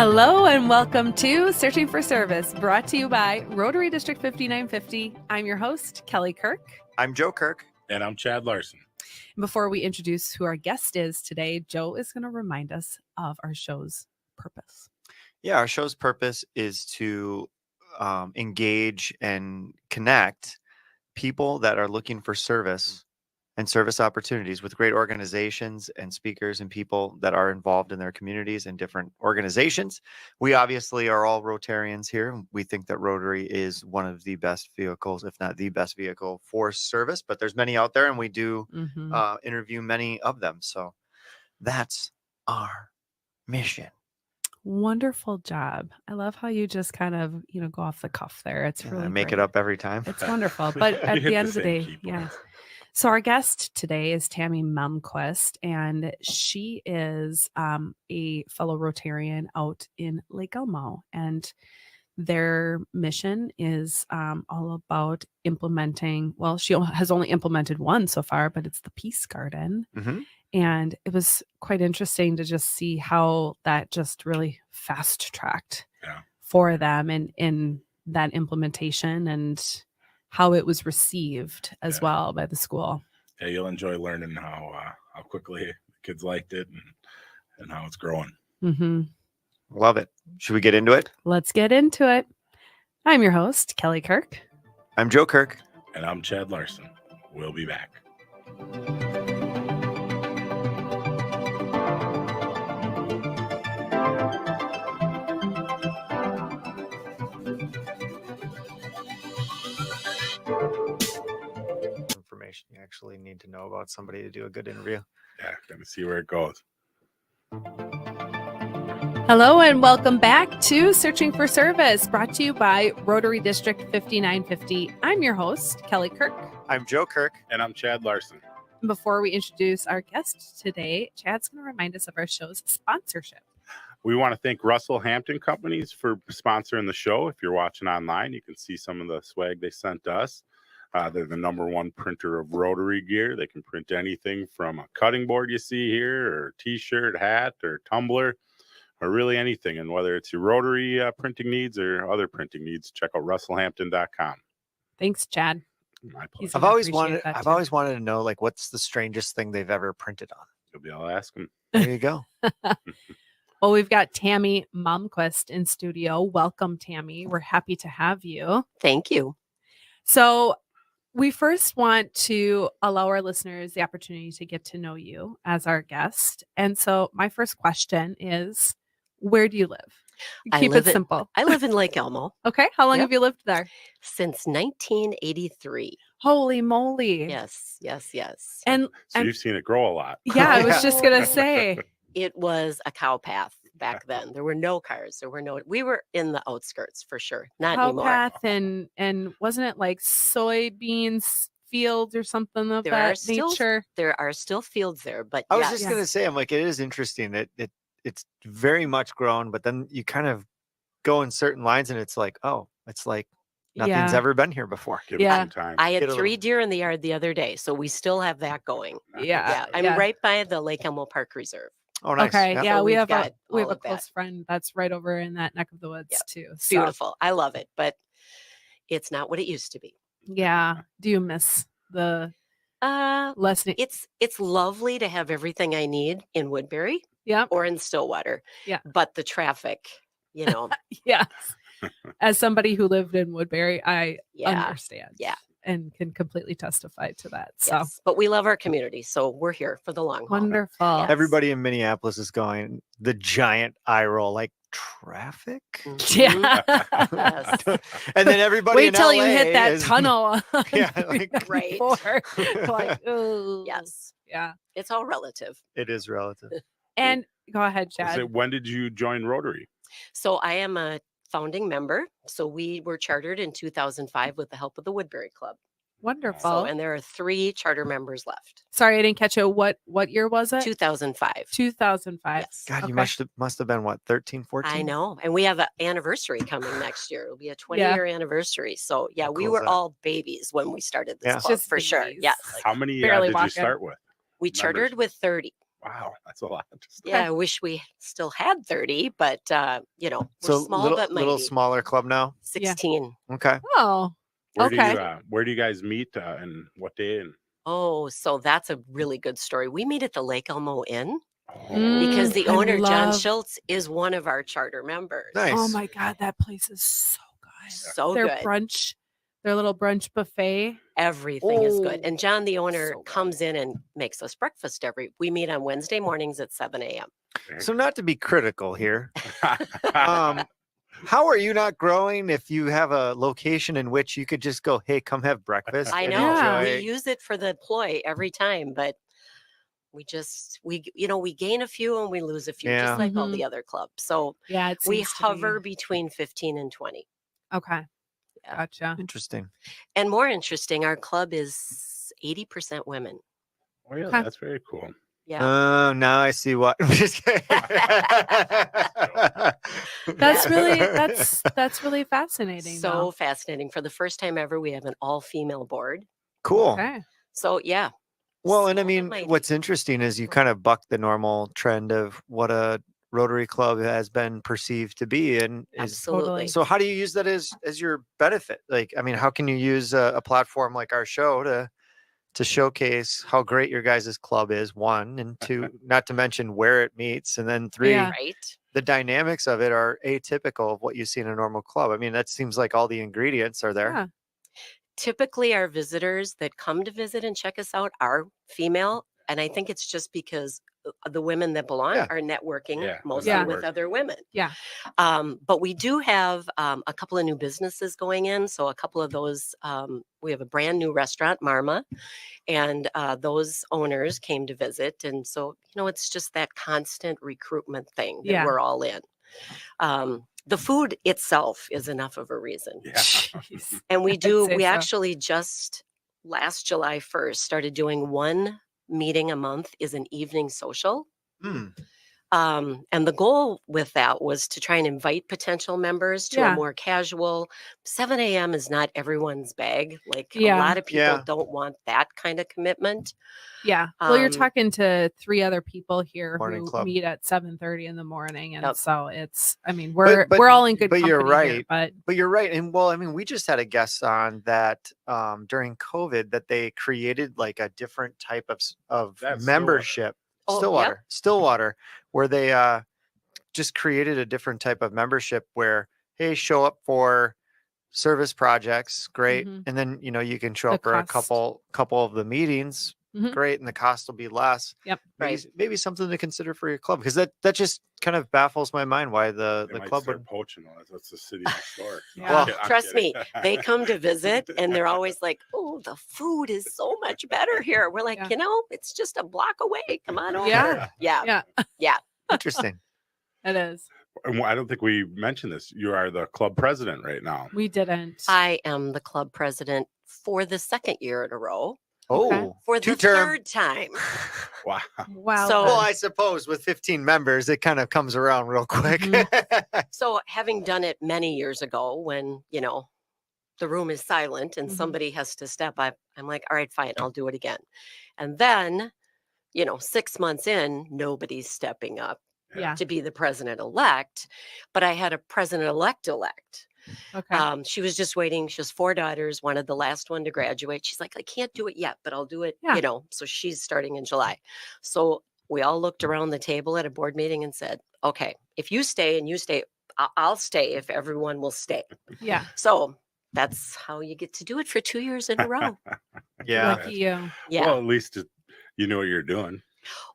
Hello and welcome to Searching for Service, brought to you by Rotary District 5950. I'm your host, Kelly Kirk. I'm Joe Kirk. And I'm Chad Larson. Before we introduce who our guest is today, Joe is going to remind us of our show's purpose. Yeah, our show's purpose is to engage and connect people that are looking for service and service opportunities with great organizations and speakers and people that are involved in their communities and different organizations. We obviously are all Rotarians here. We think that Rotary is one of the best vehicles, if not the best vehicle for service, but there's many out there and we do interview many of them. So that's our mission. Wonderful job. I love how you just kind of, go off the cuff there. It's really I make great. it up every time. It's wonderful. But at the end of the day, yes. So our guest today is Tammy Malmquist, and she is a fellow Rotarian out in Lake Elmo. And their mission is all about implementing, well, she has only implemented one so far, but it's the Peace Garden. Mm-hmm. And it was quite interesting to just see how that just really fast tracked for them in that implementation and how it was received as well by the school. Yeah, you'll enjoy learning how quickly the kids liked it and how it's growing. Mm-hmm. Love it. Should we get into it? Let's get into it. I'm your host, Kelly Kirk. I'm Joe Kirk. And I'm Chad Larson. We'll be back. Information you actually need to know about somebody to do a good interview. Yeah, gonna see where it goes. Hello and welcome back to Searching for Service, brought to you by Rotary District 5950. I'm your host, Kelly Kirk. I'm Joe Kirk. And I'm Chad Larson. Before we introduce our guest today, Chad's going to remind us of our show's sponsorship. We want to thank Russell Hampton Companies for sponsoring the show. If you're watching online, you can see some of the swag they sent us. They're the #1 printer of Rotary gear. They can print anything from a cutting board you see here, or t-shirt, hat, or tumbler, or really anything. And whether it's your Rotary printing needs or other printing needs, check out russellhampton.com. Thanks, Chad. My pleasure. I've always wanted to know, like, what's the strangest thing they've ever printed on? You'll be able to ask them. There you go. Well, we've got Tammy Malmquist in studio. Welcome, Tammy. We're happy to have you. Thank you. So we first want to allow our listeners the opportunity to get to know you as our guest. And so my first question is, where do you live? Keep it simple. I live in Lake Elmo. Okay. How long have you lived there? Since 1983. Holy moly. Yes. And so you've seen it grow a lot. Yeah, I was just going to say. It was a cow path back then. There were no cars. We were in the outskirts for sure. Not anymore. Cow path and wasn't it like soybeans fields or something of that nature? There are still fields there, but I was just going to say, I'm like, it is interesting that it's very much grown, but then you kind of go in certain lines and it's like, oh, it's like nothing's ever been here before. Give it some time. I had 3 deer in the yard the other day, so we still have that going. I'm right by the Lake Elmo Park Reserve. Oh, nice. Okay. Yeah. Yeah, So we we've have got a close friend that's right over in that neck of the woods too. It's beautiful. I love it, but it's not what it used to be. Yeah. Do you miss the lesson? It's lovely to have everything I need in Woodbury or in Stillwater. Yeah. But the traffic, Yes. As somebody who lived in Woodbury, I understand. Yeah. And can completely testify to that. So, yes. But we love our community, so we're here for the long haul. Wonderful. Yes. Everybody in Minneapolis is going the giant eye roll, like traffic. Yeah. Yes. And then everybody wait in till LA you hit that is, tunnel. Right. Like, oh. Yes. Yeah. It's all relative. It is relative. And go ahead, Chad. When did you join Rotary? So I am a founding member. So we were chartered in 2005 with the help of the Woodbury Club. Wonderful. And there are 3 charter members left. Sorry, I didn't catch it. What year was it? 2005. 2005. Yes. God, you must have been what, 13, 14? I know. And we have an anniversary coming next year. It'll be a 20-year anniversary. So we were all babies when we started this club, Just for sure. babies. Yes. How many barely did walking. you start with? We chartered with 30. Wow, that's a lot. Yeah, I wish we still had 30, but we're So small but little mighty. smaller club now. 16. Okay. Oh, okay. Where do you guys meet and what day? And Oh, so that's a really good story. We meet at the Lake Elmo Inn because the I owner, John love- Schultz, is one of our charter members. Nice. Oh my God, that place is so good. So Their good. brunch, their little brunch buffet. Everything is good. Oh, And John, the owner, so good. comes in and makes us breakfast we meet on Wednesday mornings at 7 a.m. So not to be critical here. How are you not growing if you have a location in which you could just go, hey, come have breakfast? I and know Yeah. we enjoy- use it for the ploy every time, but we gain a few and we lose a few, Yeah. just like all Mhm. the other clubs. So Yeah, it we seems to hover be. between 15 and 20. Okay. Yeah. Gotcha. Interesting. And more interesting, our club is 80% women. Oh yeah, Okay. that's very cool. Yeah. Oh, now I see what. I'm just kidding. That's really fascinating. So though. fascinating. For the first time ever, we have an all-female board. cool. Okay. So yeah. Well, and I Small but mean, mighty. what's interesting is you kind of buck the normal trend of what a Rotary Club has been perceived to be, and is Absolutely. Totally. so. How do you use that as your benefit? Like, I mean, how can you use a platform like our show to showcase how great your guys' club is? One, and two, not to mention where it meets, and then three, Yeah. Right. the dynamics of it are atypical of what you see in a normal club. I mean, that seems like all the ingredients are there. Yeah. Typically, our visitors that come to visit and check us out are female. And I think it's just because the women that belong Yeah. are networking Yeah, the mostly Yeah. with network. other women. Yeah. But we do have a couple of new businesses going in. So a couple of those, we have a brand new restaurant, Marma, and those owners came to visit. And so, it's just that constant recruitment thing that Yeah. we're all in. The food itself is enough of a reason. Yeah. Jeez. And we say so. actually just last July 1st started doing one meeting a month is an evening social. Hmm. And the goal with that was to try and invite potential members to Yeah. a more casual 7 a.m. is not everyone's bag. Like a Yeah. lot of people Yeah. don't want that kind of commitment. Yeah. Well, you're Um, talking to 3 other people here Morning who club. meet at 7:30 in the morning, and Yep. so it's. I mean, we're but- all in good but company you're here, right. but But you're right. And well, I mean, we just had a guest on that during COVID that they created like a different type of That's Stillwater. membership. Oh, yep. Stillwater, where they just created a different type of membership where, hey, show up for service projects, great. Mhm. And then, you can show The up for a cost. couple of the meetings, Mhm. great. And the cost will be less. Yep. Maybe something to consider for your club, because that just kind of baffles my mind why the They might club start would. poaching us. That's the city next door. Yeah. Well, I'm Trust me, kidding. they come to visit and they're always like, oh, the food is so much better here. We're like, Yeah. it's just a block away. Come on over. Yeah. Yeah. yeah, Interesting. it is. And I don't think we mentioned this. You are the club president right now. We didn't. I am the club president for the second year in a row. Okay. Oh, For the two-term. third time. Wow. Wow. So- Well, I suppose with 15 members, it kind of comes around real quick. Mhm. So having done it many years ago when, the room is silent and Mhm. somebody has to step up, I'm like, all right, fine, I'll do it again. And then, 6 months in, nobody's stepping up yeah. to be the president-elect, but I had a president-elect. Okay. She was just waiting. She has 4 daughters, wanted the last one to graduate. She's like, I can't do it yet, but I'll do it, Yeah. So she's starting in July. So we all looked around the table at a board meeting and said, okay, if you stay and you stay, I'll stay if everyone will stay. Yeah. So that's how you get to do it for 2 years in a row. Yeah. Lucky you. Yeah. Well, at least you know what you're doing.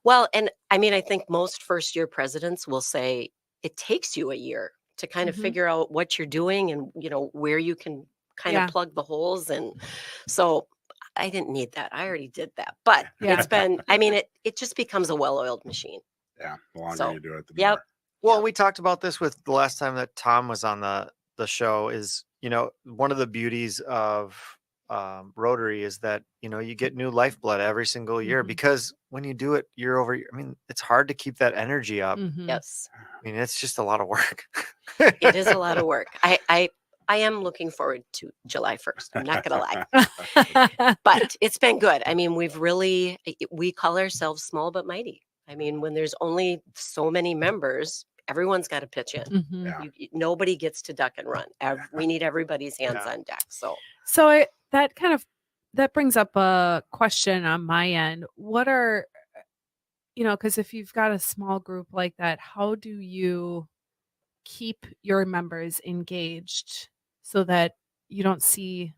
Well, and I mean, I think most first-year presidents will say it takes you a year to kind of Mhm. figure out what you're doing and, where you can kind Yeah. of plug the holes. And so I didn't need that. I already did that. But Yeah. it's been, I mean, it just becomes a well-oiled machine. Yeah. The longer So, you do it, the yep. more. Well, we talked about this with the last time that Tom was on the show is, one of the beauties of Rotary is that, you get new lifeblood every single year, Mhm. because when you do it year over year, I mean, it's hard to keep that energy up. Mhm. Yes, I mean, it's just a lot of work. it is a lot of work. I am looking forward to July 1st. I'm not going to lie. But it's been good. I mean, we call ourselves small but mighty. I mean, when there's only so many members, everyone's got to pitch in. Mhm. Yeah. Nobody gets to duck and run. We need everybody's hands Yeah. on deck. So So that brings up a question on my end. What are, because if you've got a small group like that, how do you keep your members engaged so that you don't see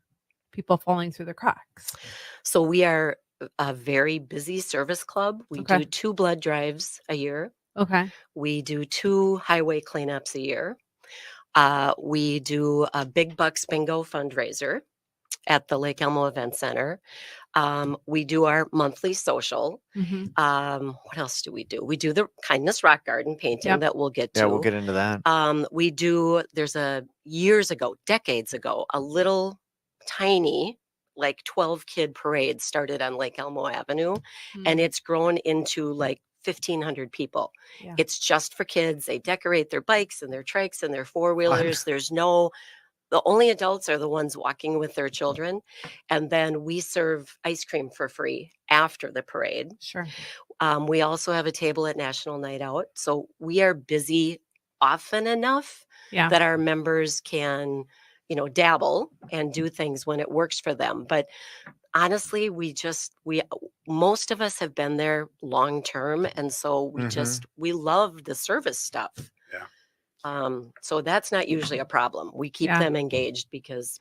people falling through the cracks? So we are a very busy service club. We Okay. do 2 blood drives a year. Okay. We do 2 highway cleanups a year. We do a big bucks bingo fundraiser at the Lake Elmo Event Center. We do our monthly social. Hmm. What else do? We do the Kindness Rock Garden painting Yep. that we'll get to. Yeah, we'll get into that. There's decades ago, a little tiny, like 12 kid parade started on Lake Elmo Avenue, and it's grown into like 1,500 people. Yeah. It's just for kids. They decorate their bikes and their trikes and their four-wheelers. The only adults are the ones walking with their children. And then we serve ice cream for free after the parade. Sure. We also have a table at National Night Out. So we are busy often enough Yeah. that our members can, dabble and do things when it works for them. But honestly, most of us have been there long term. And so we love the service stuff. Yeah. So that's not usually a problem. We keep Yeah. them engaged because,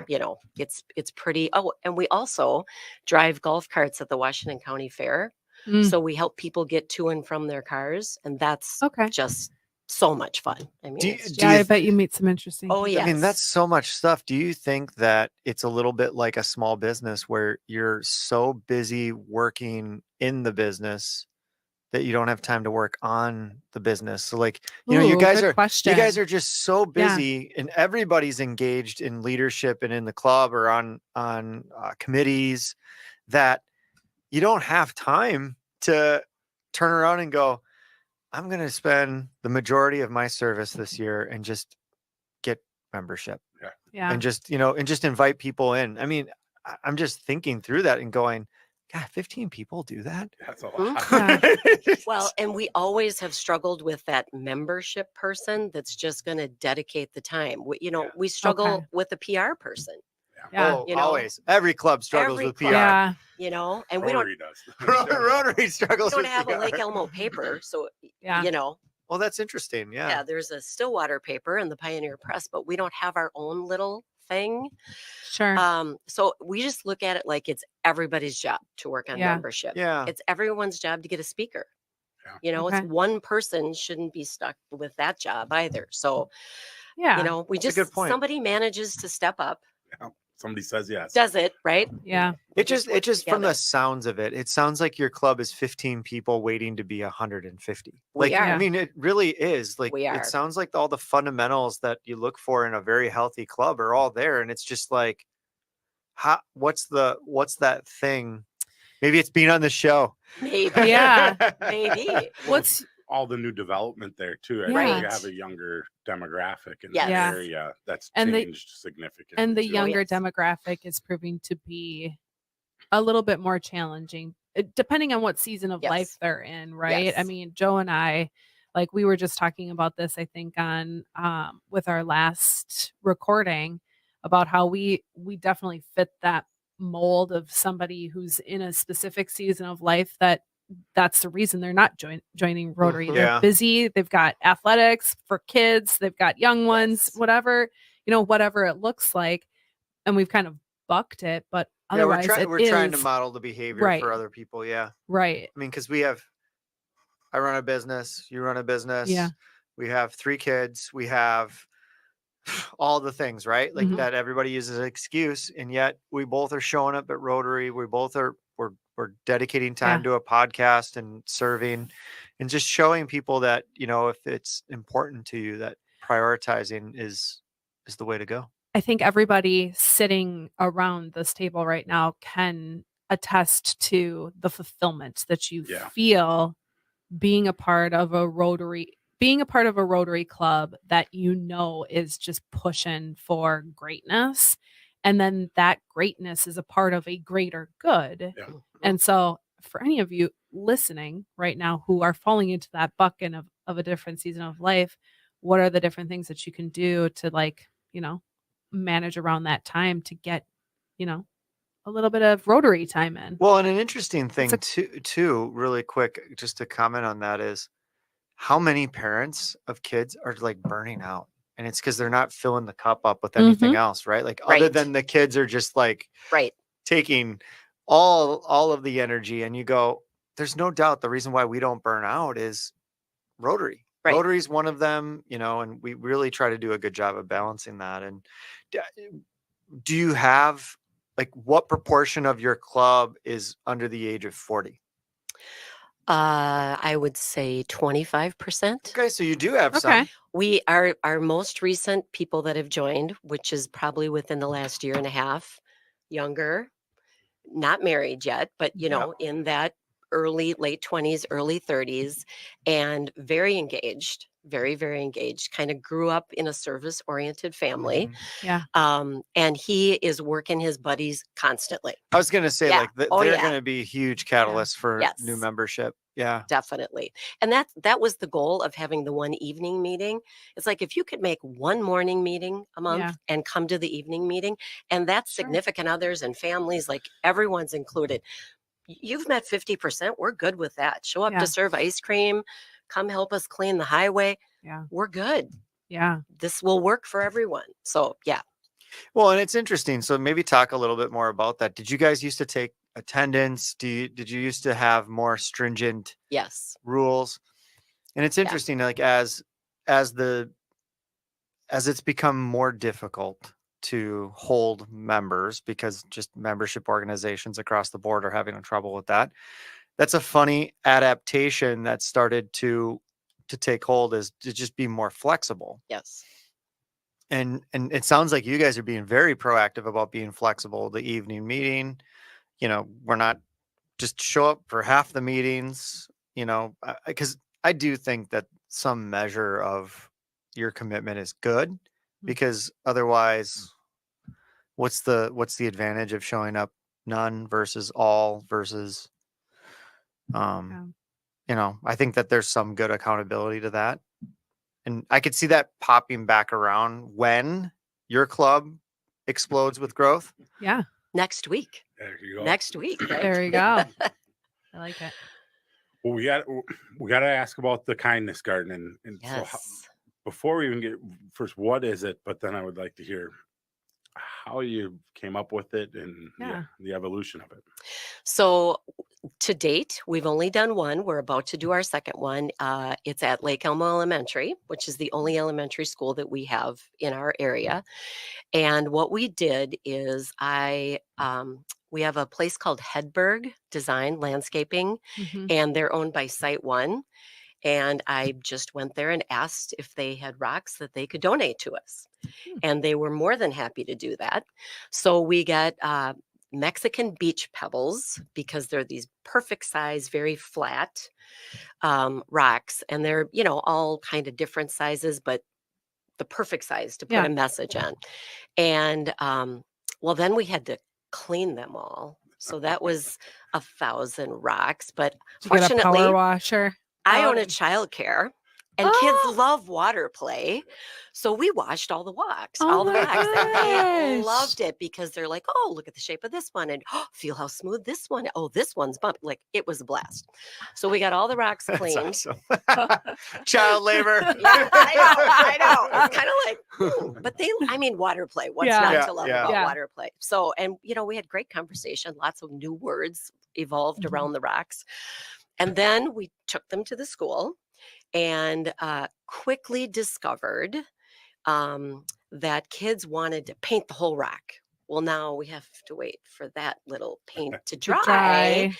it's pretty. Oh, and we also drive golf carts at the Washington County Fair. Mm. So we help people get to and from their cars. And that's Okay. just so much fun. I mean, I bet you meet some interesting Oh, people. I mean, yes. that's so much stuff. Do you think that it's a little bit like a small business where you're so busy working in the business that you don't have time to work on the business? So like, you Ooh, guys good are question. you guys are just so busy and everybody's engaged in leadership and in the club or on committees that you don't have time to turn around and go, I'm going to spend the majority of my service this year and just get membership Yeah. and just invite people in. I mean, I'm just thinking through that and going, God, 15 people do that? That's a Mhm. lot. Yeah. Well, and we always have struggled with that membership person that's just going to dedicate the time. We struggle Okay. with a PR person, Yeah. Oh, you know, always. Every club struggles every with PR. club. Yeah. And we Rotary does. Rotary struggles don't with have PR. a Lake Elmo paper. So, Yeah. Well, that's interesting. yeah, there's a Stillwater paper and the Pioneer Press, but we don't have our own little thing. Sure. So we just look at it like it's everybody's job to work on Yeah. membership. Yeah. It's everyone's job to get a speaker. Yeah. Okay. It's one person shouldn't be stuck with that job either. So, Yeah. we That's a good point. somebody manages to step up, Yeah. Somebody says yes. does it, right? Yeah. We It just work from the together. sounds of it, it sounds like your club is 15 people waiting to be 150. We Like, are. I mean, it really is. Like, We are. it sounds like all the fundamentals that you look for in a very healthy club are all there. And it's just like, what's that thing? Maybe it's being on the show. Maybe. Yeah. Maybe. What's All the new development there too. I Right. think you have a younger demographic in Yes. that Yeah. area that's And the- changed significantly. and the too. younger yes. demographic is proving to be a little bit more challenging, depending on what season of Yes. life they're in, right? I Yes. mean, Joe and I, like we were just talking about this, I think on with our last recording about how we definitely fit that mold of somebody who's in a specific season of life that's the reason they're not joining Rotary. Mhm. They're Yeah. busy. They've got athletics for kids. They've got young ones, Yes. whatever it looks like. And we've kind of bucked it, but Yeah, we're otherwise trying to is model the behavior Right. for other people. Yeah. right. I mean, because I run a business, you run a business. Yeah. We have 3 kids. We have all the things, right? Like Mhm. that everybody uses as an excuse. And yet we both are showing up at Rotary. We both we're dedicating time Yeah. to a podcast and serving and just showing people that, if it's important to you, that prioritizing is the way to go. I think everybody sitting around this table right now can attest to the fulfillment that you Yeah. feel being a part of a Rotary club that is just pushing for greatness. And then that greatness is a part of a greater good. Yeah. And so for any of you, listening right now who are falling into that bucket of a different season of life, what are the different things that you can do to like, manage around that time to get, a little bit of Rotary time in. Well, and an interesting thing a- too, really quick, just to comment on that is how many parents of kids are like burning out. And it's because they're not filling the cup up with anything else, right? Like other Right. than the kids are just like Right. taking all of the energy. And you go, there's no doubt the reason why we don't burn out is Rotary. Right. Rotary is one of them, and we really try to do a good job of balancing that. And do you have like what proportion of your club is under the age of 40? I would say 25%. Okay, so you do have Okay. some. We are our most recent people that have joined, which is probably within the last year and a half, younger, not married yet, but in that late 20s, early 30s, and very engaged, very, very engaged, kind of grew up in a service-oriented family. Mhm. Yeah. And he is working his buddies constantly. I was going to say, Yeah. like, Oh, they're yeah. going to be huge catalysts for Yes. new membership. Yeah. Definitely. And that was the goal of having the one evening meeting. It's like if you could make one morning meeting a month Yeah. and come to the evening meeting, and that's Sure. significant others and families, like everyone's included. You've met 50%. We're good with that. Show up Yeah. to serve ice cream, come help us clean the highway. Yeah. We're good. Yeah. This will work for everyone. So, yeah. Well, and it's interesting. So maybe talk a little bit more about that. Did you guys used to take attendance? Did you used to have more stringent Yes. rules? And it's interesting, like as it's become more difficult to hold members because just membership organizations across the board are having trouble with that. That's a funny adaptation that started to take hold, is to just be more flexible. Yes. And it sounds like you guys are being very proactive about being flexible. The evening meeting, we're not just show up for half the meetings, because I do think that some measure of your commitment is good, because otherwise what's the advantage of showing up none versus all versus I think that there's some good accountability to that. And I could see that popping back around when your club explodes with growth. Yeah. Next week. There you go. Next week. Right? There you go. I like it. Well, we got to ask about the kindness garden, and so Yes. before we even get first, what is it? But then I would like to hear how you came up with it and the evolution of it. So to date, we've only done one. We're about to do our second one. It's at Lake Elmo Elementary, which is the only elementary school that we have in our area. And what we did is we have a place called Hedberg Design Landscaping, Mhm. and they're owned by Site One. And I just went there and asked if they had rocks that they could donate to us. And they were more than happy to do that. So we got Mexican beach pebbles, because they're these perfect size, very flat rocks. And they're, all kind of different sizes, but the perfect size to put a message on. And well, then we had to clean them all. So that was 1,000 rocks. But Did you get a fortunately, power washer? I own a childcare, and kids love water play. So we washed all the rocks, Oh all the my rocks. And they gosh. loved it because they're like, oh, look at the shape of this one. And feel how smooth this one. Oh, this one's bumpy. Like, it was a blast. So we got all the rocks That's cleaned. awesome. Child labor. Yeah, I know. It's kind of like, but water play. What's Yeah. not to love about Yeah. water play? So, and we had great conversation. Lots of new words evolved Mhm. around the rocks. And then we took them to the school and quickly discovered that kids wanted to paint the whole rock. Well, now we have to wait for that little paint to dry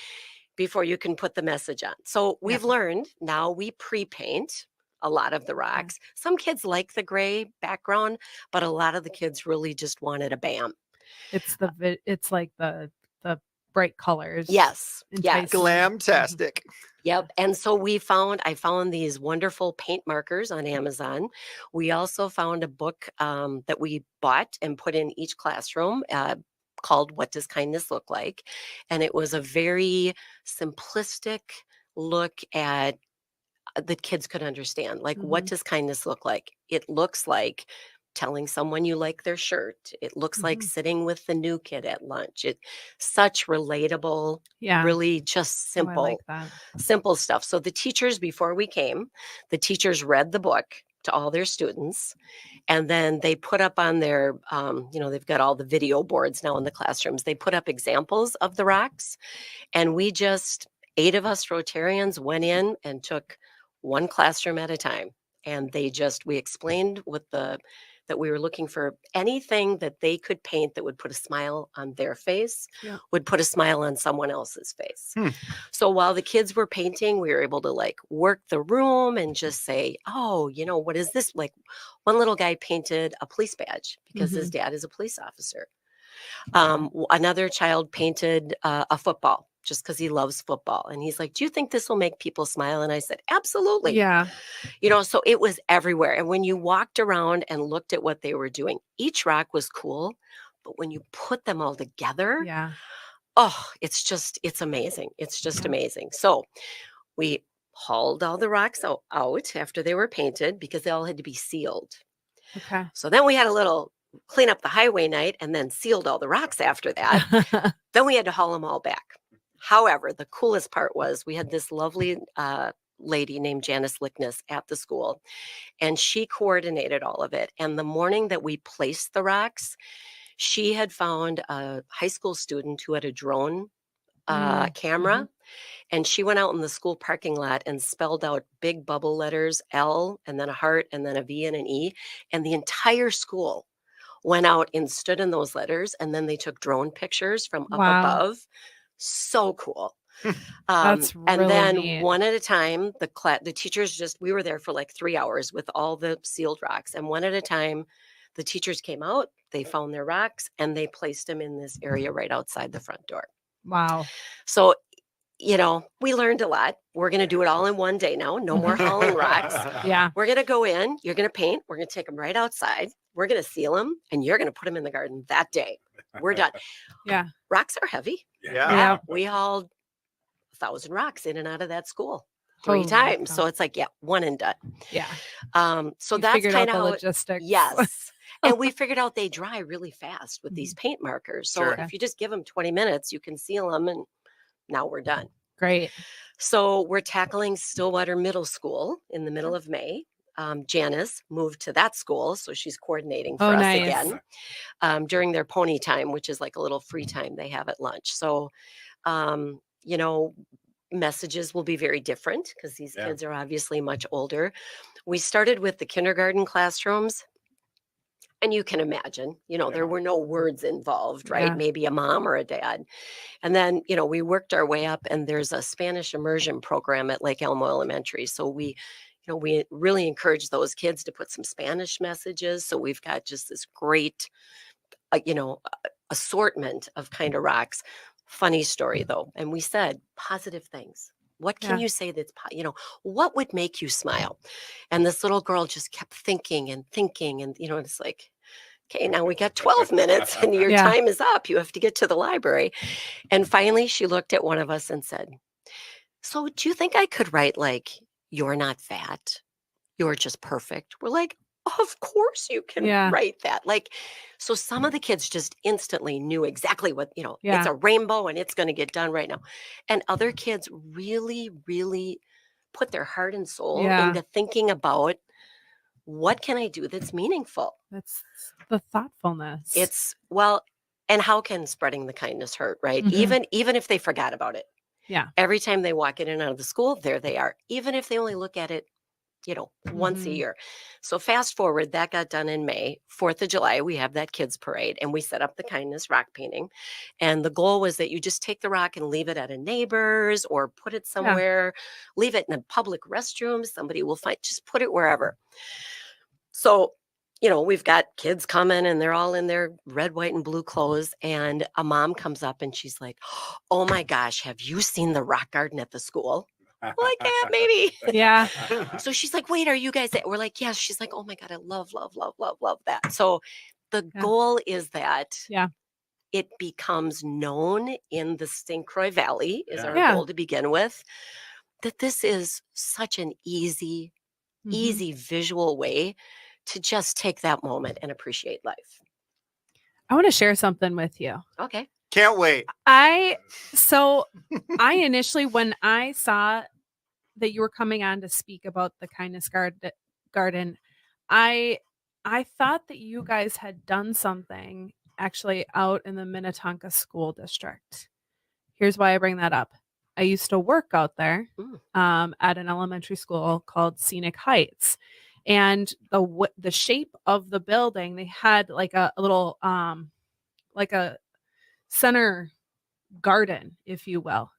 before you can put the message on. So we've learned now we pre-paint a lot of the rocks. Some kids like the gray background, but a lot of the kids really just wanted a bam. It's like the bright colors. Yes. Enticing. Glamtastic. Yep. And so I found these wonderful paint markers on Amazon. We also found a book that we bought and put in each classroom called What Does Kindness Look Like? And it was a very simplistic look at that kids could understand. Like, what Mhm. does kindness look like? It looks like telling someone you like their shirt. It looks like Mhm. sitting with the new kid at lunch. It such relatable, Yeah. really just Oh, I like simple, that. simple stuff. So the teachers, before we came, the teachers read the book to all their students, and then they put up on their, they've got all the video boards now in the classrooms. They put up examples of the rocks, and we just, 8 of us Rotarians went in and took one classroom at a time. And we explained that we were looking for anything that they could paint that would put a smile on their face, Yeah. would put a smile on someone else's face. Hmm. So while the kids were painting, we were able to like work the room and just say, oh, what is this? Like, one little guy painted a police badge because his dad is a police officer. Another child painted a football just because he loves football. And he's like, do you think this will make people smile? And I said, absolutely. Yeah. So it was everywhere. And when you walked around and looked at what they were doing, each rock was cool. But when you put them all together, Yeah. it's amazing. It's just Yeah. amazing. So we hauled all the rocks out after they were painted because they all had to be sealed. Okay. So then we had a little clean up the highway night and then sealed all the rocks after that. Then we had to haul them all back. However, the coolest part was we had this lovely lady named Janice Lickness at the school, and she coordinated all of it. And the morning that we placed the rocks, she had found a high school student who had a drone camera. And she went out in the school parking lot and spelled out big bubble letters, L, and then a heart, and then a V and an E. And the entire school went out and stood in those letters. And then they took drone pictures from up Wow. above. So cool. That's And really then neat. one at a time, the teachers we were there for like 3 hours with all the sealed rocks. And one at a time, the teachers came out, they found their rocks, and they placed them in this area right outside the front door. Wow. So we learned a lot. We're going to do it all in one day now. No more hauling rocks. Yeah. We're going to go in. You're going to paint. We're going to take them right outside. We're going to seal them, and you're going to put them in the garden that day. We're done. Yeah. Rocks are heavy. Yeah. We hauled 1,000 rocks in and out of that school 3 Holy times. cow. So it's like, one and done. Yeah. So You that's figured out kind of the how logistics. yes. And we figured out they dry really fast with these paint markers. So Sure. if you just give them 20 minutes, you can seal them, and now we're done. Great. So we're tackling Stillwater Middle School in the middle of May. Janice moved to that school, so she's coordinating for us nice. again during their pony time, which is like a little free time they have at lunch. So, messages will be very different because these kids are obviously much older. We started with the kindergarten classrooms. And you can imagine, there were no words involved, right? Yeah. Maybe a mom or a dad. And then, we worked our way up, and there's a Spanish immersion program at Lake Elmo Elementary. So we really encourage those kids to put some Spanish messages. So we've got just this great, assortment of kind of rocks. Funny story though. And we said positive things. What can Yeah. you say that's, what would make you smile? And this little girl just kept thinking and thinking. And, it's like, okay, now we got 12 minutes and your Yeah. time is up. You have to get to the library. And finally, she looked at one of us and said, so do you think I could write like, you're not fat, you're just perfect? We're like, of course you can Yeah. write that. Like, so some of the kids just instantly knew exactly what, Yeah. it's a rainbow and it's going to get done right now. And other kids really, really put their heart and soul Yeah. into thinking about what can I do that's meaningful? That's the thoughtfulness. And how can spreading the kindness hurt, right? Mhm. Even if they forgot about it. Yeah. Every time they walk in and out of the school, there they are. Even if they only look at it, once a Mhm. year. So fast forward, that got done in May. 4th of July, we have that kids parade, and we set up the kindness rock painting. And the goal was that you just take the rock and leave it at a neighbor's or put it somewhere, leave it in a public restroom. Somebody will just put it wherever. So, we've got kids coming and they're all in their red, white, and blue clothes. And a mom comes up and she's like, oh my gosh, have you seen the rock garden at the school? We're like, yeah, maybe. Yeah. So she's like, wait, are you guys there? We're like, yes. She's like, oh my God, I love, love, love, love, love that. So the Yeah. goal is that Yeah. it becomes known in the St. Croix Valley is Yeah. our Yeah. goal to begin with. that this is such an easy Mhm. visual way to just take that moment and appreciate life. I want to share something with you. Okay. Can't wait. So I initially, when I saw that you were coming on to speak about the garden, I thought that you guys had done something actually out in the Minnetonka School District. Here's why I bring that up. I used to work out there Mm. at an elementary school called Scenic Heights, and the shape of the building, they had like a little like a center garden, if you will.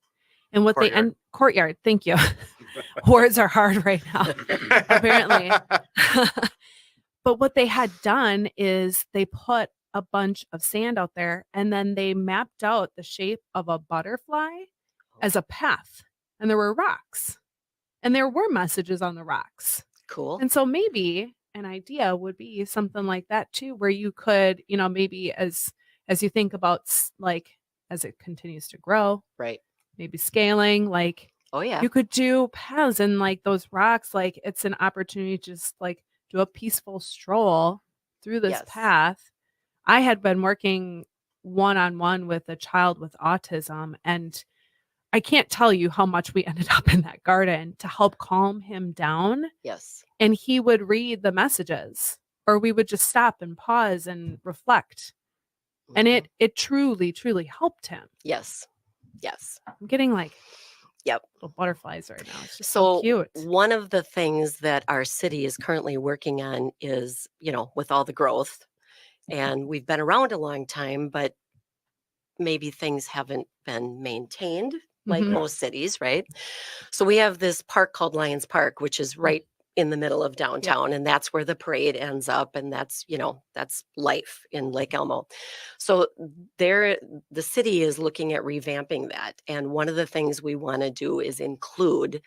And what they Courtyard. end courtyard, thank you. Words are hard right now, apparently. But what they had done is they put a bunch of sand out there, and then they mapped out the shape of a butterfly as a path. And there were rocks, and there were messages on the rocks. Cool. And so maybe an idea would be something like that too, where you could, maybe as you think about like as it continues to grow, Right. maybe scaling, like Oh yeah. you could do paths and like those rocks, like it's an opportunity to just like do a peaceful stroll through this Yes. path. I had been working one-on-one with a child with autism, and I can't tell you how much we ended up in that garden to help calm him down. Yes. And he would read the messages, or we would just stop and pause and reflect. And Mhm. it truly, truly helped him. Yes. Yes. I'm getting like Yep. little butterflies right now. It's just so cute. One of the things that our city is currently working on is, with all the growth, and we've been around a long time, but maybe things haven't been maintained like Mhm. most cities, right? So we have this park called Lions Park, which is right in the middle of downtown, and that's where the parade ends up, and that's life in Lake Elmo. So the city is looking at revamping that, and one of the things we want to do is include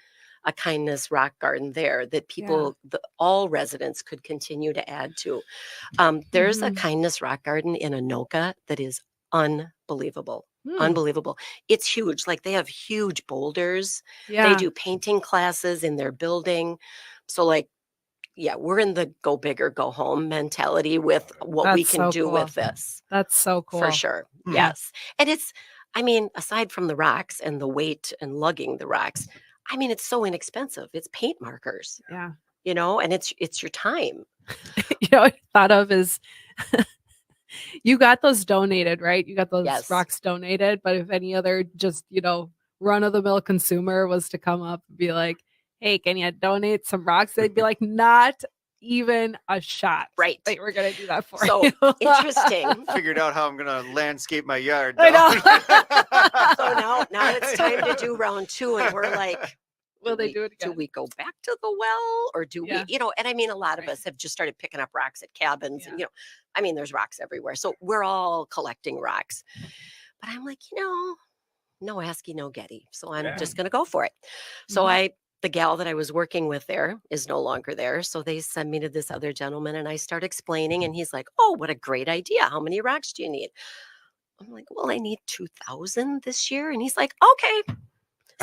a kindness rock garden there that people, all residents, could continue to add to. There's a Mhm. kindness rock garden in Anoka that is unbelievable. Hmm. Unbelievable. It's huge. Like, they have huge boulders. They Yeah. do painting classes in their building. So, like, yeah, we're in the go big or go home mentality with what we That's can so do cool. with this. That's so cool. For sure. Hmm. Yes. And aside from the rocks and the weight and lugging the rocks, it's so inexpensive. It's paint markers, Yeah. and it's your time. What I thought of is you got those donated, right? You got those Yes. rocks donated, but if any other just, run of the mill consumer was to come up and be like, "Hey, can you donate some rocks?" They'd be like, "Not even a shot." Right. They were going to do that for So you. interesting. Figured out how I'm gonna landscape my yard. I know. So now it's time to do round 2, and we're like, Will they do it do again? we go back to the well, or do Yeah. we, and a lot of Right. us have just started picking up rocks at cabins, Yeah. and there's rocks everywhere. So we're all collecting rocks. But I'm like, no asky, no getty. So I'm Yeah. just going to go for it. So Mhm. the gal that I was working with there is no longer there. So they send me to this other gentleman, and I start explaining, and he's like, "Oh, what a great idea. How many rocks do you need?" I'm like, "Well, I need 2,000 this year." And he's like, "Okay,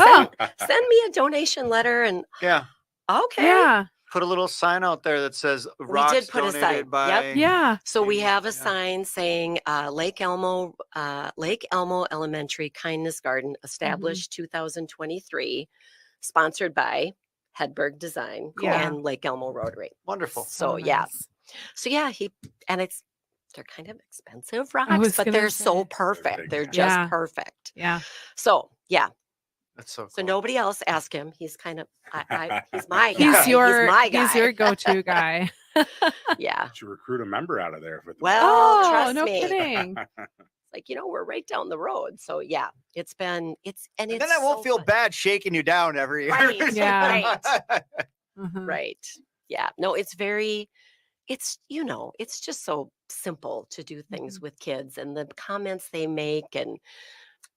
Oh, send me a donation letter." And Yeah. okay. yeah. Put a little sign out there that says We rocks did put a donated sign. by. Yep. Yeah. So we have a Yeah. sign saying Lake Elmo Elementary Kindness Garden, established 2023, sponsored by Hedberg Design Yeah. and Lake Elmo Rotary. Wonderful. So nice. yeah, they're kind of expensive was rocks, but gonna they're so say. perfect. They're Yeah. just perfect. Yeah. So yeah. That's so cool. So nobody else ask him. He's kind of he's my guy. He's your He's your go-to guy. Yeah. Should recruit a member out of there for the Well, Oh, trust no me. kidding. Like, we're right down the road. So yeah, it's and then I won't so feel fun. bad shaking you down every year. Right. Yeah. Right. Mhm. Right. Yeah. No, it's just so simple to do things with kids, and the comments they make. And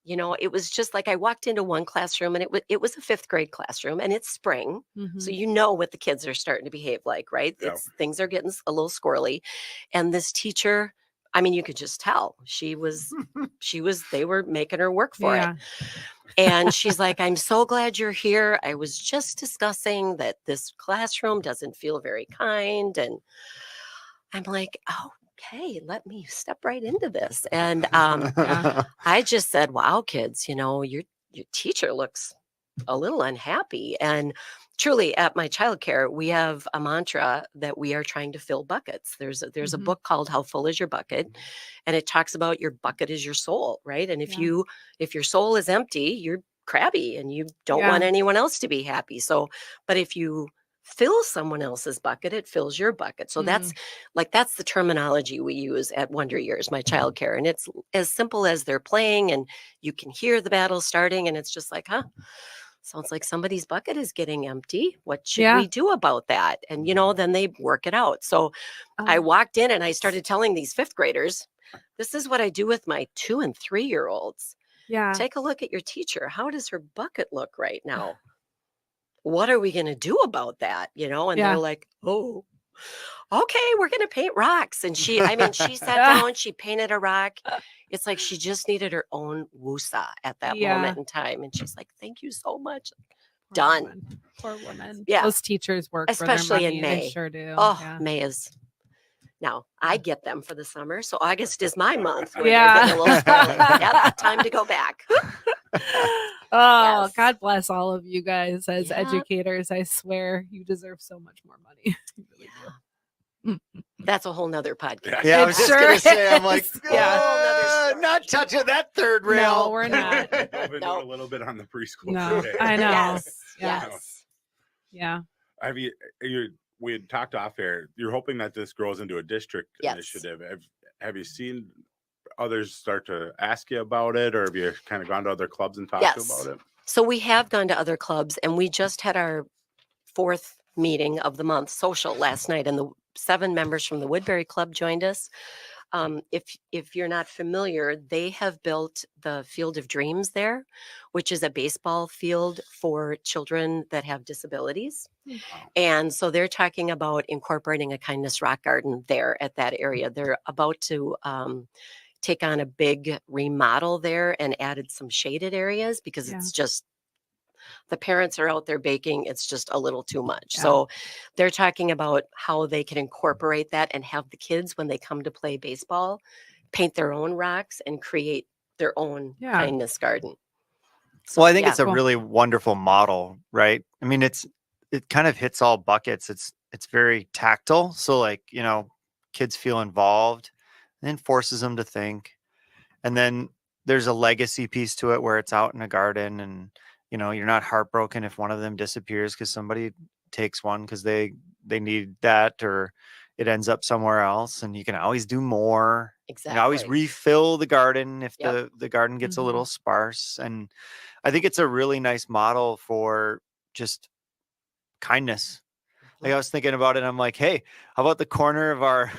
it was just like, I walked into one classroom, and it was a 5th grade classroom, and it's spring. Mhm. So what the kids are starting to behave like, right? Yeah. Things are getting a little squirrely. And this teacher, you could just tell they were making her work for it. Yeah. And she's like, I'm so glad you're here. I was just discussing that this classroom doesn't feel very kind. And I'm like, oh, okay, let me step right into this. And I just said, wow, kids, your teacher looks a little unhappy. And truly, at my childcare, we have a mantra that we are trying to fill buckets. There's a book called How Full Is Your Bucket? And it talks about your bucket is your soul, right? And if your soul is empty, you're crabby and you don't want anyone else to be happy. So, but if you fill someone else's bucket, it fills your bucket. So that's the terminology we use at Wonder Years, my childcare. And it's as simple as they're playing and you can hear the battle starting. And it's just like, sounds like somebody's bucket is getting empty. What should we do about that? And, then they work it out. So I walked in and I started telling these fifth graders, this is what I do with my 2 and 3-year-olds. Yeah. Take a look at your teacher. How does her bucket look right now? What are we going to do about that? And they're like, oh, okay, we're going to paint rocks. And she sat down, she painted a rock. It's like she just needed her own woosah at that moment in time. And she's like, thank you so much. Done. Poor woman. Yeah. Those teachers work especially for their money. In May. They sure do. Oh, May is. Now, I get them for the summer. So August is my month. Where Yeah. they're getting a little spoiled. Yep, time to go back. Oh, Yes. God bless all of you guys as educators. I swear you deserve so much more money. You really do. That's a whole nother podcast. Yeah, I was just going to say, I'm like, Yeah. not touching that third rail. No, we're not. Moving a little bit on the preschool. No, today. I know. Yes. Yeah. Yes. Yeah. Have we had talked off air. You're hoping that this grows into a district Yes. initiative. Have you seen others start to ask you about it, or have you kind of gone to other clubs and talked Yes. about it? So we have gone to other clubs, and we just had our 4th meeting of the month social last night, and the 7 members from the Woodbury Club joined us. If you're not familiar, they have built the Field of Dreams there, which is a baseball field for children that have disabilities. And so they're talking about incorporating a kindness rock garden there at that area. They're about to take on a big remodel there and added some shaded areas because it's just, the parents are out there baking. It's just a little too much. Yeah. So they're talking about how they can incorporate that and have the kids, when they come to play baseball, paint their own rocks and create their own kindness garden. So, well, I think it's a really wonderful model, right? I mean, it kind of hits all buckets. It's very tactile. So like, kids feel involved and then forces them to think. And then there's a legacy piece to it where it's out in a garden and, you're not heartbroken if one of them disappears because somebody takes one because they need that, or it ends up somewhere else, and you can always do more. Exactly. You can always refill the garden if the garden gets a little sparse. And I think it's a really nice model for just kindness. Like I was thinking about it. I'm like, hey, how about the corner of our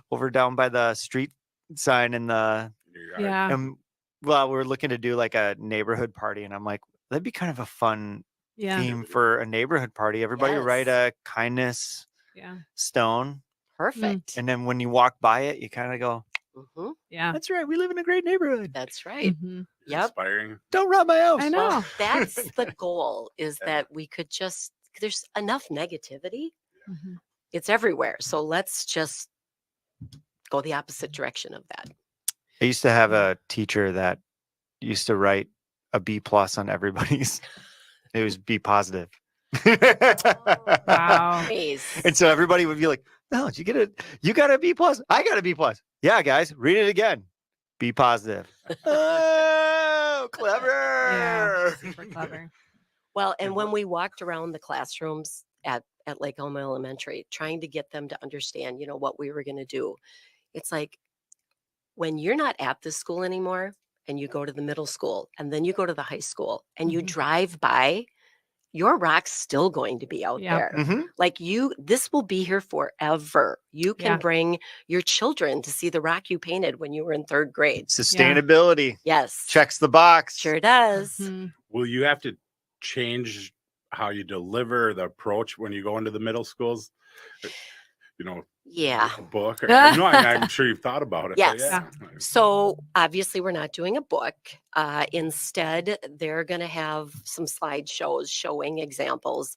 over down by the street sign in the well, we're looking to do like a neighborhood party, and I'm like, that'd be kind of a fun theme for a neighborhood party. Everybody write a kindness stone. Perfect. And then when you walk by it, you kind of go, yeah, that's right. We live in a great neighborhood. That's right. Yep. Inspiring. Don't rob my house. I know. Well, that's the goal, is that we could just, there's enough negativity. It's everywhere. So let's just go the opposite direction of that. I used to have a teacher that used to write a B+ on everybody's. It was B positive. Wow. Nice. And so everybody would be like, no, you got a B+. I got a B+. Yeah, guys, read it again. B positive. Oh, clever. Yeah, super clever. Well, and when we walked around the classrooms at Lake Elmo Elementary, trying to get them to understand, what we were going to do, it's like, when you're not at this school anymore and you go to the middle school and then you go to the high school and you drive by, your rock's still going to be out there. Like this will be here forever. You can bring your children to see the rock you painted when you were in 3rd grade. Sustainability. Yes. Checks the box. Sure does. Will you have to change how you deliver the approach when you go into the middle schools? Yeah. A book? Or, no, I'm sure you've thought about it. Yes. Yeah. So obviously we're not doing a book. Instead, they're going to have some slideshows showing examples.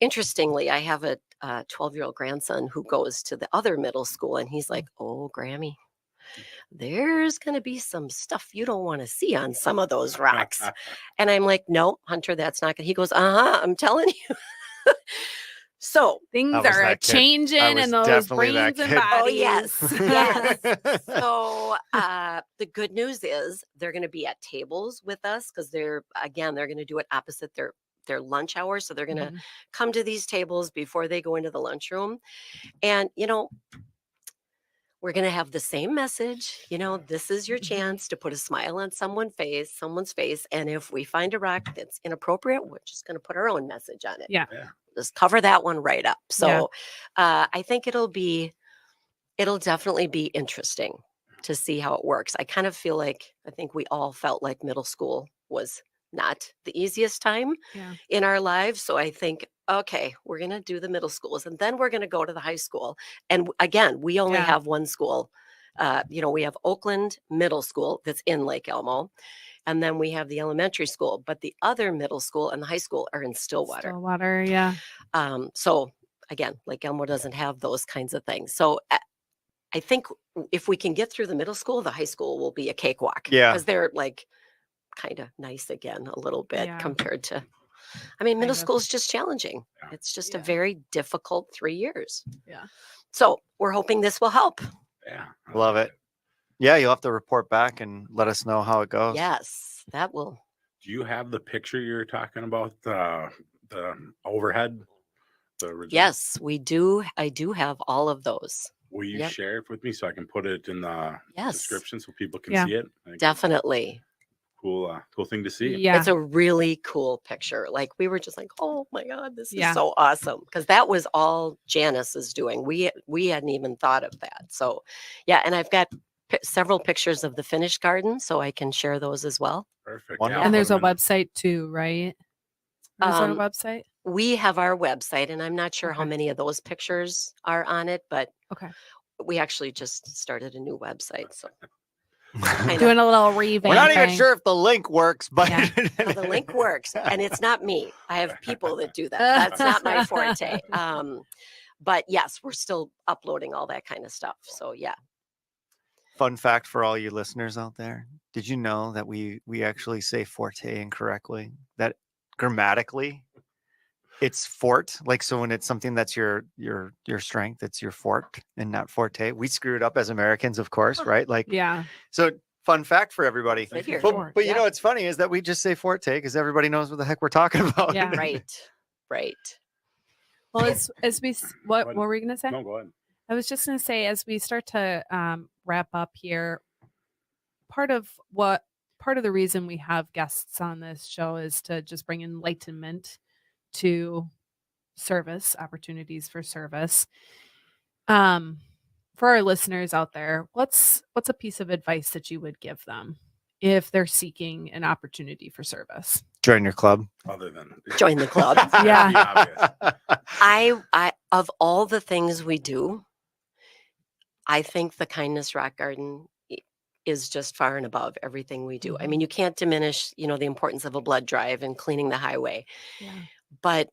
Interestingly, I have a 12-year-old grandson who goes to the other middle school, and he's like, "Oh, Grammy, there's going to be some stuff you don't want to see on some of those rocks." And I'm like, "No, Hunter, that's not going to." He goes, I'm telling you. So Things I was are that kid. changing I was in those definitely that brains and kid. bodies. Oh, yes. Yes. So the good news is they're going to be at tables with us because they're going to do it opposite their lunch hour. So they're going to Mhm. come to these tables before they go into the lunchroom. And, we're going to have the same message. This is your Mhm. chance to put a smile on someone's face. And if we find a rock that's inappropriate, we're just going to put our own message on it. Yeah. Just cover that one right up. Yeah. So I think it'll definitely be interesting to see how it works. I kind of feel like, I think we all felt like middle school was not the easiest time Yeah. in our lives. So I think, okay, we're going to do the middle schools and then we're going to go to the high school. And again, we only Yeah. have one school. We have Oakland Middle School that's in Lake Elmo. And then we have the elementary school, but the other middle school and the high school are in Stillwater. Stillwater, yeah. So again, Lake Elmo doesn't have those kinds of things. So I think if we can get through the middle school, the high school will be a cakewalk. Yeah. Because they're like kind of nice again a little bit Yeah. compared to, middle Kind of. school is just challenging. Yeah. It's just Yeah. a very difficult 3 years. Yeah. So we're hoping this will help. Yeah. I Love like it. Yeah, you'll have to report back and let us know how it goes. Yes, that will. Do you have the picture you're talking about? The overhead? The original? Yes, we do. I do have all of those. Will you Yep. share it with me so I can put it in the Yes. description so people can Yeah. see it? I think it's Definitely. cool thing to see. Yeah. It's a really cool picture. Like we were just like, oh my God, this Yeah. is so awesome. Because that was all Janice is doing. We hadn't even thought of that. So yeah, and I've got several pictures of the finished garden, so I can share those as well. Perfect. Wonderful. Yeah, And there's put a 'em in. website too, right? Is there a Um, website? We have our website, and I'm not sure how Okay. many of those pictures are on it, but Okay. we actually just started a new website. So We're Doing a little revamp. not even sure if the link works, but Yeah. well, the link works, and it's not me. I have people that do that. That's not my forte. But yes, we're still uploading all that kind of stuff. So yeah. Fun fact for all you listeners out there: did you know that we actually say forte incorrectly? That grammatically, it's fort. Like, so when it's something that's your strength, it's your fort and not forte. We screw it up as Americans, of course, right? Like, Yeah. so fun fact for everybody. Figure. Sure. But you Yeah. know what's funny is that we just say forte because everybody knows what the heck we're talking about. Yeah. Right. Well, as we what Go ahead. were we gonna say? No, go ahead. I was just gonna say as we start to wrap up here, part of the reason we have guests on this show is to just bring enlightenment to service opportunities for service. For our listeners out there, what's a piece of advice that you would give them if they're seeking an opportunity for service? Join your club. Other than Join the club. Yeah. The obvious. I of all the things we do, I think the Kindness Rock Garden is just far and above everything we do. I mean, you can't diminish, the importance of a blood drive and cleaning the highway, Yeah. but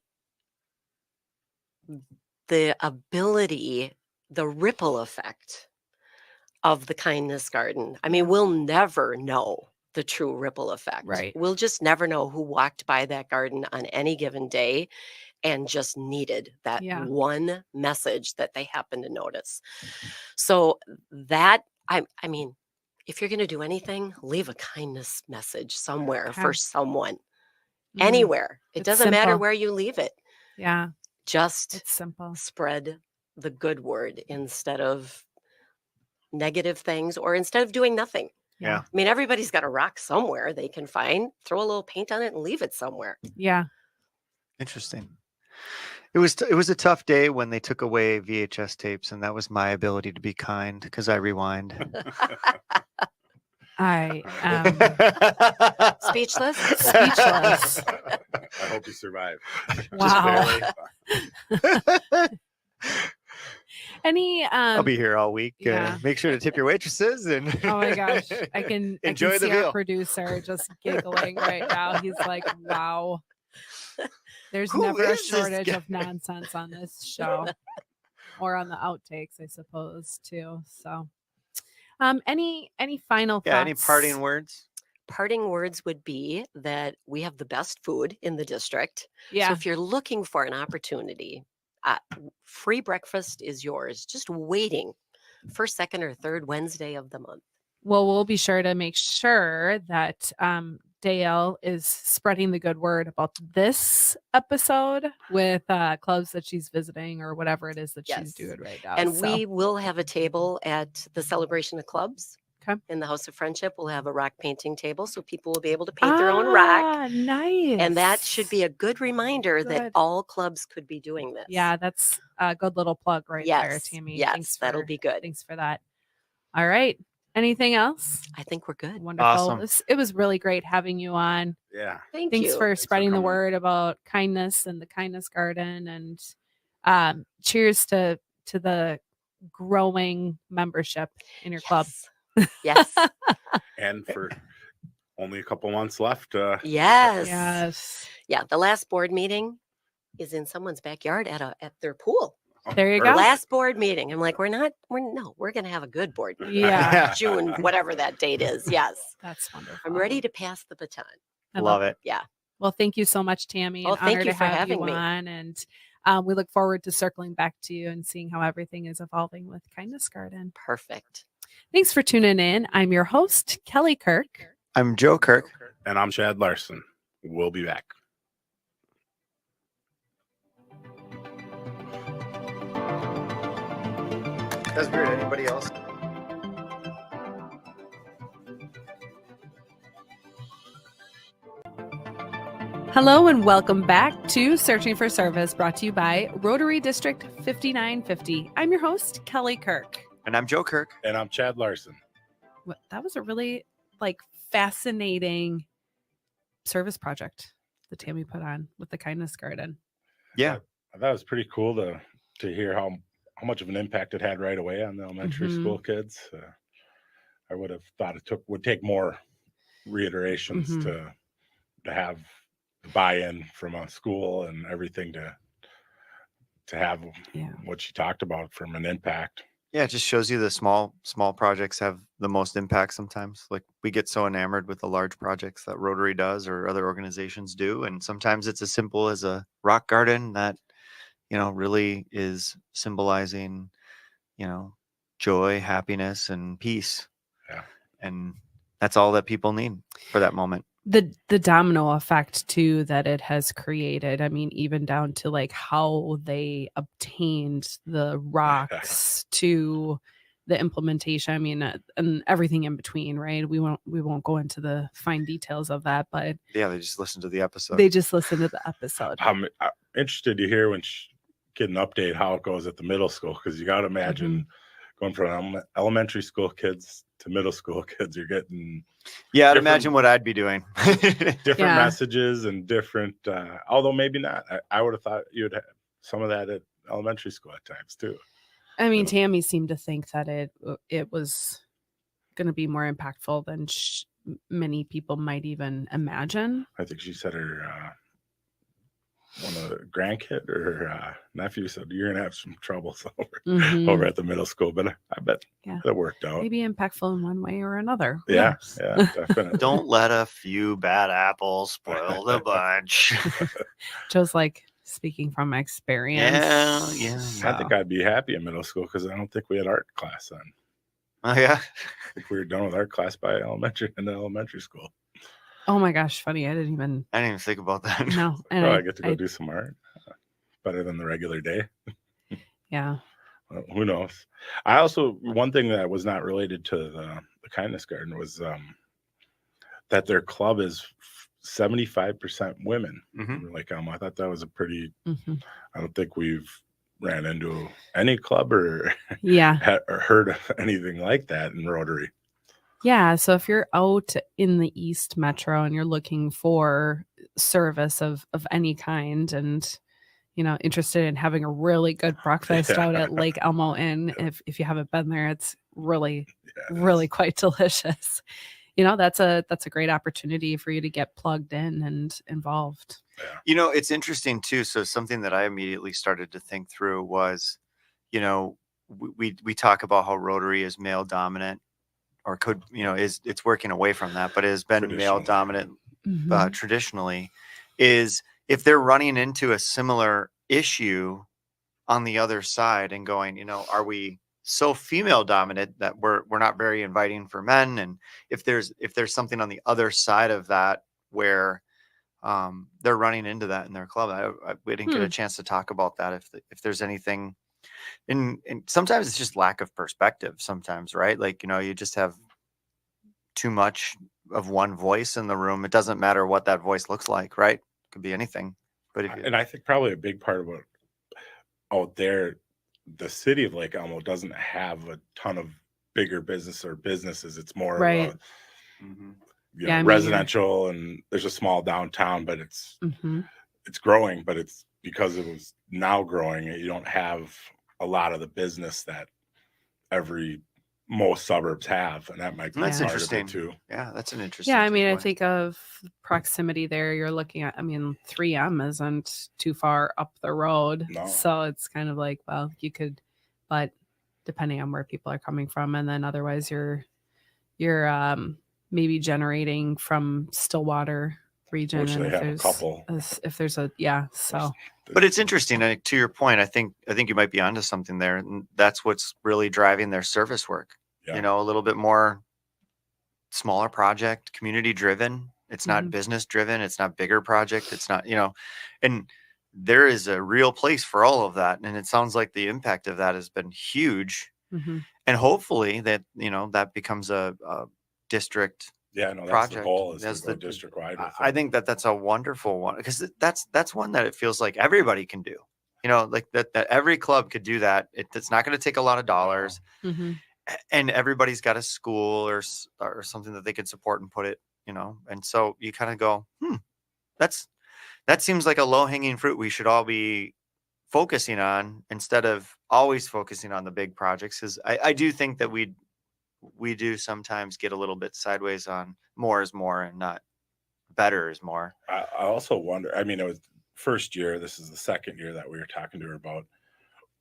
the ability, the ripple effect of the Kindness Garden. I mean, we'll never know the true ripple effect. Right. We'll just never know who walked by that garden on any given day and just needed that Yeah. one message that they happened to notice. So that, I mean, if you're going to do anything, leave a kindness message somewhere Okay. for someone, Mm. anywhere. It It's doesn't matter simple. where you leave it. Yeah. Just It's simple. spread the good word instead of negative things or instead of doing nothing. Yeah. I mean, everybody's got a rock somewhere they can find, throw a little paint on it and leave it somewhere. Yeah. Interesting. It was a tough day when they took away VHS tapes, and that was my ability to be kind because I rewind. I am Speechless? speechless. I hope you survive. Wow. Just barely. Any I'll be here all week. yeah. Make sure to tip your waitresses and Oh my gosh, I can enjoy the see our meal. producer just giggling right now. He's like, "Wow, there's Who never a is this shortage guy? of nonsense on this show, or on the outtakes, I suppose too." So, any final thoughts? Any parting words? Parting words would be that we have the best food in the district. So Yeah, if you're looking for an opportunity, free breakfast is yours. Just waiting first, second, or third Wednesday of the month. well, we'll be sure to make sure that Dale is spreading the good word about this episode with clubs that she's visiting or whatever it is that she's Yes. doing right now. And so. we will have a table at the Celebration of Clubs. Okay. In the House of Friendship, we'll have a rock painting table so people will be able to paint their own rock. Nice. And that should be a good reminder that Good. all clubs could be doing this. Yeah, that's a good little plug right there, Tammy. Yes, that'll be good. Thanks for that. All right. Anything else? I think we're good. Wonderful. Awesome. It was really great having you on. Yeah. Thanks Thanks you. for spreading the coming. word about kindness and the kindness garden, and cheers to the growing membership in your club. Yes. And for only a couple months left. Yes. Yes. Yeah. The last board meeting is in someone's backyard at their pool. There you Or go. Last board meeting. I'm like, we're going to have a good board meeting. Yeah. June, whatever that date is. Yes. That's wonderful. I'm ready to pass the baton. I Love it. Yeah. Well, thank you so much, Tammy. Oh, An thank honor you to for have having you me. on, and we look forward to circling back to you and seeing how everything is evolving with Kindness Garden. Perfect. Thanks for tuning in. I'm your host, Kelly Kirk. I'm Joe Kirk. And I'm Chad Larson. We'll be back. That's weird. Anybody else? Hello and welcome back to Searching for Service, brought to you by Rotary District 5950. I'm your host, Kelly Kirk. And I'm Joe Kirk. And I'm Chad Larson. That was a really fascinating service project that Tammy put on with the Kindness Garden. Yeah. I thought it was pretty cool to hear how much of an impact it had right away on the elementary Mhm. school kids. I would have thought would take more reiterations Mhm. to have buy-in from a school and everything to have Yeah. what she talked about from an impact. Yeah, it just shows you the small projects have the most impact sometimes. Like we get so enamored with the large projects that Rotary does or other organizations do. And sometimes it's as simple as a rock garden that, really is symbolizing, joy, happiness, and peace. Yeah. And that's all that people need for that moment. The domino effect too that it has created. I mean, even down to how they obtained the rocks to the implementation. I mean, and everything in between, right? We won't go into the fine details of that, but Yeah, they just listen to the episode. they just listen to the episode. I'm interested to hear when get an update how it goes at the middle school, because you got to imagine going from elementary school kids to middle school kids, you're getting I'd imagine what I'd be doing. different Yeah. messages and different although maybe not. I would have thought you would have some of that at elementary school at times too. I mean, Tammy seemed to think that it was going to be more impactful than many people might even imagine. I think she said her one of the grandkid or her nephew said you're gonna have some troubles Mhm. over at the middle school, but I bet Yeah. that worked out. Maybe impactful in one way or another. Who Yeah, knows? yeah, definitely. Don't let a few bad apples spoil the bunch. Just speaking from experience. Yeah. I think I'd be happy in middle school because I don't think we had art class then. Oh yeah. I think we were done with art class by elementary school. Oh my gosh, funny. I didn't even think about that. know. And I get to go do some art. Better than the regular day. Yeah. Well, who knows? I also, one thing that was not related to the Kindness Garden was that their club is 75% women. Mhm. I thought that was a pretty, Mhm. I don't think we've ran into any club or, Yeah. or heard of anything like that in Rotary. Yeah. So if you're out in the East Metro and you're looking for service of any kind, and interested in having a really good breakfast Yeah. out at Lake Elmo Inn, if you haven't been there, it's really, Yeah, really quite delicious. That's a great opportunity for you to get plugged in and involved. It's interesting too. So something that I immediately started to think through was, we talk about how Rotary is male dominant, or could, it's working away from that, but it has been male Traditionally. dominant Mhm. traditionally. Is if they're running into a similar issue on the other side and going, are we so female dominant that we're not very inviting for men? And if there's something on the other side of that where they're running into that in their club, we didn't get a chance to talk about that. If there's anything, and sometimes it's just lack of perspective. Sometimes, right? Like you just have too much of one voice in the room. It doesn't matter what that voice looks like, right? It could be anything. But And I think probably a big part of it out there, the city of Lake Elmo doesn't have a ton of bigger businesses. It's more Right. of a Mhm. you Yeah, know, I mean, residential, and there's a small downtown, but it's growing, but it's because it was now growing, you don't have a lot of the business that most suburbs have, and that might be That's part of interesting. it too. Yeah, that's an interesting. Yeah, I mean, I takeaway. think of proximity there. You're looking at, 3M isn't too far up the road. No. So it's kind of like, well, you could, but depending on where people are coming from. And then otherwise you're maybe generating from Stillwater region. Which And they if have a there's, couple. if there's a, yeah. So, But it's interesting. To your point, I think you might be onto something there, and that's what's really driving their service work. Yeah. A little bit more smaller project, community driven. It's not business driven. It's not bigger project. It's not, and there is a real place for all of that. And it sounds like the impact of that has been huge. And hopefully that, that becomes a district. Yeah, no, that's the project. goal, is That's to go the- district wide. I think that's a wonderful one, because that's one that it feels like everybody can do. Like that every club could do that. It's not going to take a lot of dollars, and everybody's got a school or something that they can support and put it. And so you kind of go, that seems like a low hanging fruit we should all be focusing on, instead of always focusing on the big projects. Because I do think that we do sometimes get a little bit sideways on more is more and not better is more. I also wonder, it was first year, this is the second year that we were talking to her about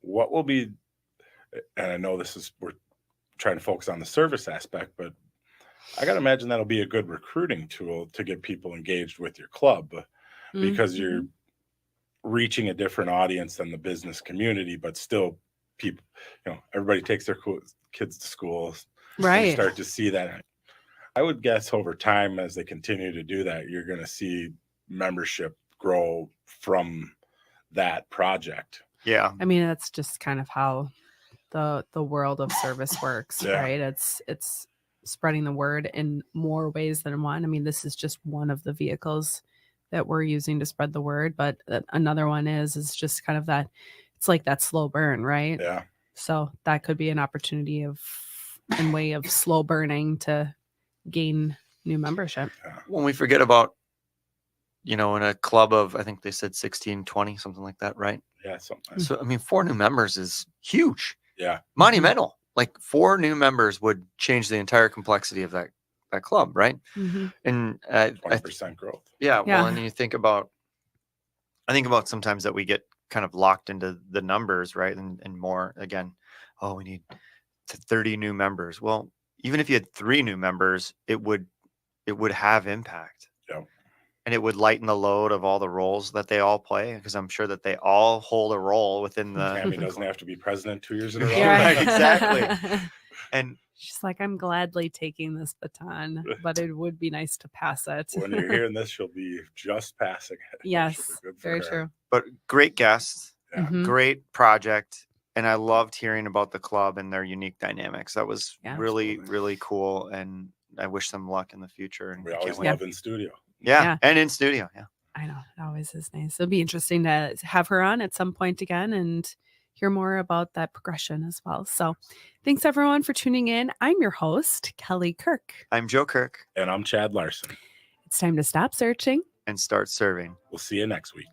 what will be, and I know we're trying to focus on the service aspect, but I got to imagine that'll be a good recruiting tool to get people engaged with your club, because you're reaching a different audience than the business community, but still people, everybody takes their kids to school. Right. You start to see that. I would guess over time, as they continue to do that, you're going to see membership grow from that project. Yeah. That's just kind of how the world of service works, Yeah. right? It's spreading the word in more ways than one. This is just one of the vehicles that we're using to spread the word, but another one is just kind of that, it's like that slow burn, right? Yeah. So that could be an opportunity in way of slow burning to gain new membership. When we forget about, in a club of, I think they said 16, 20, something like that, right? Yeah. Something. So, 4 new members is huge. Yeah. Monumental. Like 4 new members would change the entire complexity of that club, right? And 20% growth. Yeah. Well, and you think about, I think about sometimes that we get kind of locked into the numbers, right? And more again, we need 30 new members. Well, even if you had 3 new members, it would have impact. Yeah. And it would lighten the load of all the roles that they all play, because I'm sure that they all hold a role within the. Tammy doesn't have to be president 2 years in a row. Yeah, right, exactly. And she's like, I'm gladly taking this baton, but it would be nice to pass it. When you're hearing this, she'll be just passing it. Yes, very true. But great guests, Yeah. great project. And I loved hearing about the club and their unique dynamics. That was really, absolutely. really cool. And I wish them luck in the future. And We always love in studio. Yeah. And in studio. Yeah. I know. It always is nice. It'll be interesting to have her on at some point again and hear more about that progression as well. So thanks everyone for tuning in. I'm your host, Kelly Kirk. I'm Joe Kirk. And I'm Chad Larson. It's time to stop searching and start serving. We'll see you next week.